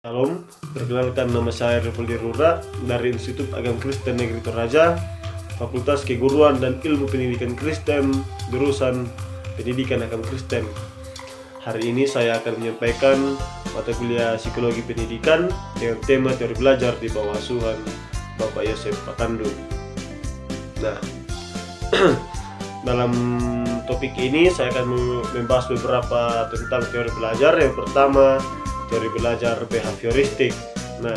Shalom, perkenalkan nama saya Revoldi Rura dari Institut Agama Kristen Negeri Toraja, Fakultas Keguruan dan Ilmu Pendidikan Kristen, jurusan Pendidikan Agama Kristen. Hari ini saya akan menyampaikan mata kuliah Psikologi Pendidikan dengan tema teori belajar di bawah asuhan Bapak Yosef Patandu. Nah, dalam topik ini saya akan membahas beberapa tentang teori belajar. Yang pertama, teori belajar behavioristik. Nah,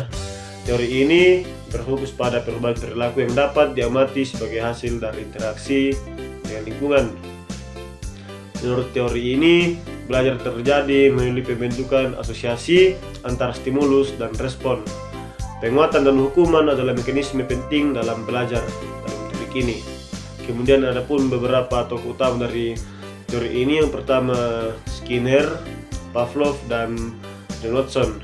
teori ini berfokus pada perubahan perilaku yang dapat diamati sebagai hasil dari interaksi dengan lingkungan. Menurut teori ini, belajar terjadi melalui pembentukan asosiasi antara stimulus dan respon. Penguatan dan hukuman adalah mekanisme penting dalam belajar dalam topik ini. Kemudian ada pun beberapa tokoh utama dari teori ini. Yang pertama Skinner, Pavlov, dan Watson.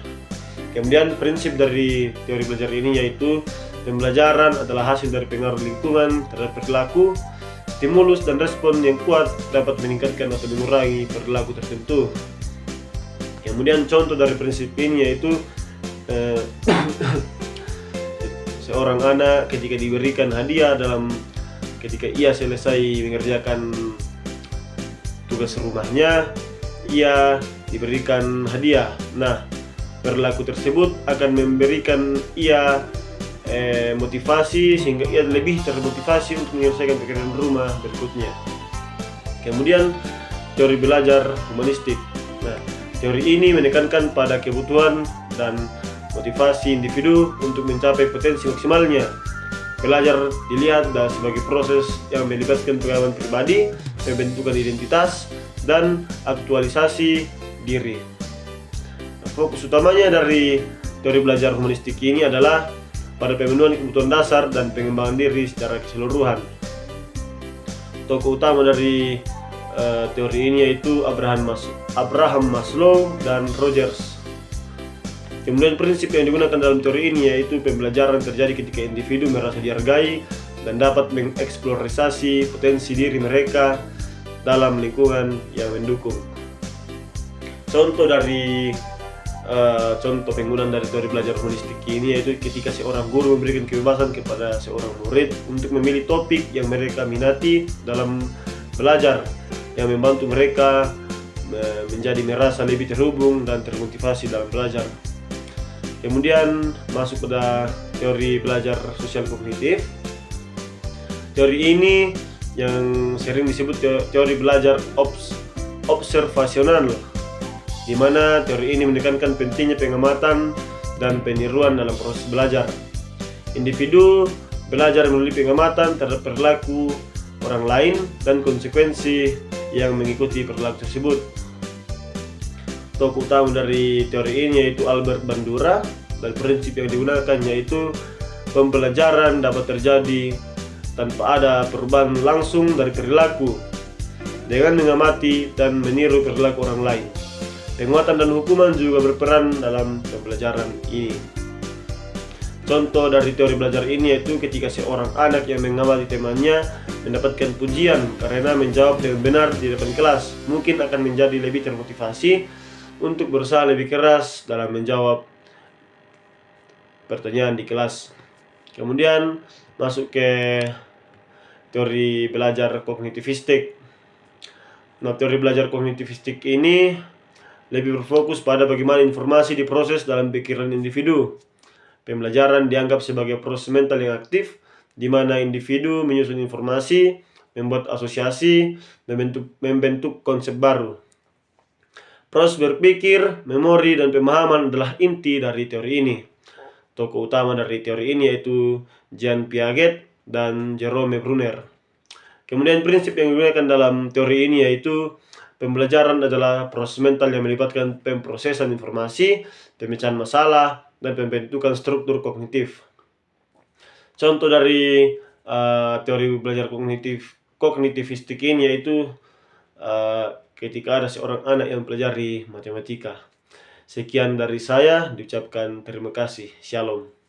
Kemudian prinsip dari teori belajar ini yaitu pembelajaran adalah hasil dari pengaruh lingkungan terhadap perilaku. Stimulus dan respon yang kuat dapat meningkatkan atau mengurangi perilaku tertentu. Kemudian contoh dari prinsip ini yaitu seorang anak ketika diberikan hadiah ketika ia selesai mengerjakan tugas rumahnya, ia diberikan hadiah. Nah, perilaku tersebut akan memberikan ia motivasi sehingga ia lebih termotivasi untuk menyelesaikan pekerjaan rumah berikutnya. Kemudian teori belajar humanistik. Nah, teori ini menekankan pada kebutuhan dan motivasi individu untuk mencapai potensi maksimalnya. Belajar dilihat sebagai proses yang melibatkan pengalaman pribadi, pembentukan identitas, dan aktualisasi diri. Fokus utamanya dari teori belajar humanistik ini adalah pada pemenuhan kebutuhan dasar dan pengembangan diri secara keseluruhan. Tokoh utama dari teori ini yaitu Abraham Maslow dan Rogers. Kemudian prinsip yang digunakan dalam teori ini yaitu pembelajaran terjadi ketika individu merasa dihargai dan dapat mengeksplorasi potensi diri mereka dalam lingkungan yang mendukung. Contoh dari contoh penggunaan dari teori belajar humanistik ini yaitu ketika seorang guru memberikan kebebasan kepada seorang murid untuk memilih topik yang mereka minati dalam belajar, yang membantu mereka menjadi merasa lebih terhubung dan termotivasi dalam belajar. Kemudian masuk pada teori belajar sosial kognitif. Teori ini yang sering disebut teori belajar observasional, di mana teori ini menekankan pentingnya pengamatan dan peniruan dalam proses belajar. Individu belajar melalui pengamatan terhadap perilaku orang lain dan konsekuensi yang mengikuti perilaku tersebut. Tokoh utama dari teori ini yaitu Albert Bandura, dan prinsip yang digunakan yaitu pembelajaran dapat terjadi tanpa ada perubahan langsung dari perilaku dengan mengamati dan meniru perilaku orang lain. Penguatan dan hukuman juga berperan dalam pembelajaran ini. Contoh dari teori belajar ini yaitu ketika seorang anak yang mengamati temannya mendapatkan pujian karena menjawab dengan benar di depan kelas, mungkin akan menjadi lebih termotivasi untuk berusaha lebih keras dalam menjawab pertanyaan di kelas. Kemudian masuk ke teori belajar kognitivistik. Nah, teori belajar kognitivistik ini lebih berfokus pada bagaimana informasi diproses dalam pikiran individu. Pembelajaran dianggap sebagai proses mental yang aktif, di mana individu menyusun informasi, membuat asosiasi, membentuk konsep baru. Proses berpikir, memori, dan pemahaman adalah inti dari teori ini. Tokoh utama dari teori ini yaitu Jean Piaget dan Jerome Bruner. Kemudian prinsip yang digunakan dalam teori ini yaitu pembelajaran adalah proses mental yang melibatkan pemrosesan informasi, pemecahan masalah, dan pembentukan struktur kognitif. Contoh dari teori belajar kognitivistik ini yaitu ketika ada seorang anak yang mempelajari matematika. Sekian dari saya, diucapkan terima kasih. Shalom.